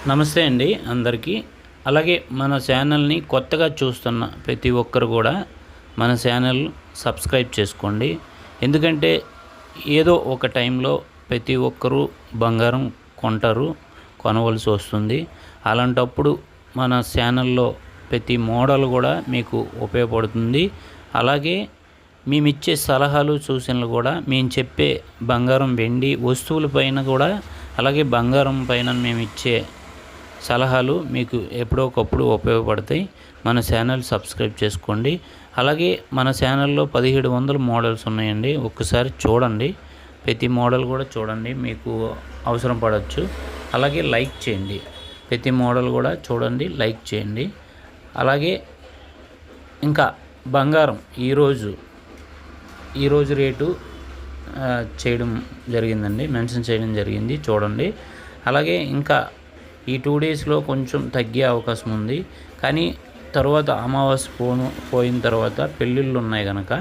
నమస్తే అండి అందరికీ. అలాగే మన ఛానల్ని కొత్తగా చూస్తున్న ప్రతి ఒక్కరు కూడా మన ఛానల్ సబ్స్క్రైబ్ చేసుకోండి. ఎందుకంటే ఏదో ఒక టైంలో ప్రతి ఒక్కరూ బంగారం కొంటారు, కొనవలసి వస్తుంది. అలాంటప్పుడు మన ఛానల్లో ప్రతి మోడల్ కూడా మీకు ఉపయోగపడుతుంది. అలాగే మేమిచ్చే సలహాలు సూచనలు కూడా మేము చెప్పే బంగారం వెండి వస్తువులపైన కూడా అలాగే బంగారం పైన మేము ఇచ్చే సలహాలు మీకు ఎప్పుడో ఒకప్పుడు ఉపయోగపడతాయి. మన ఛానల్ సబ్స్క్రైబ్ చేసుకోండి. అలాగే మన ఛానల్లో 1700 మోడల్స్ ఉన్నాయండి. ఒక్కసారి చూడండి, ప్రతి మోడల్ కూడా చూడండి, మీకు అవసరం పడవచ్చు. అలాగే లైక్ చేయండి, ప్రతి మోడల్ కూడా చూడండి, లైక్ చేయండి. అలాగే ఇంకా బంగారం ఈరోజు రేటు చేయడం జరిగిందండి, మెన్షన్ చేయడం జరిగింది, చూడండి. అలాగే ఇంకా ఈ 2 డేస్లో కొంచెం తగ్గే అవకాశం ఉంది. కానీ తర్వాత అమావాస్య పోయిన తర్వాత పెళ్ళిళ్ళు ఉన్నాయి కనుక,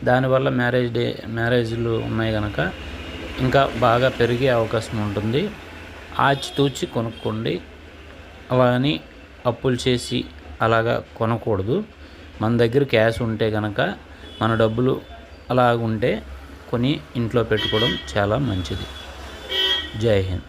దానివల్ల మ్యారేజ్లు ఉన్నాయి కనుక ఇంకా బాగా పెరిగే అవకాశం ఉంటుంది. ఆచితూచి కొనుక్కోండి. అలాగని అప్పులు చేసి అలాగా కొనకూడదు. మన దగ్గర క్యాష్ ఉంటే కనుక మన డబ్బులు అలాగుంటే కొని ఇంట్లో పెట్టుకోవడం చాలా మంచిది. జై హింద్.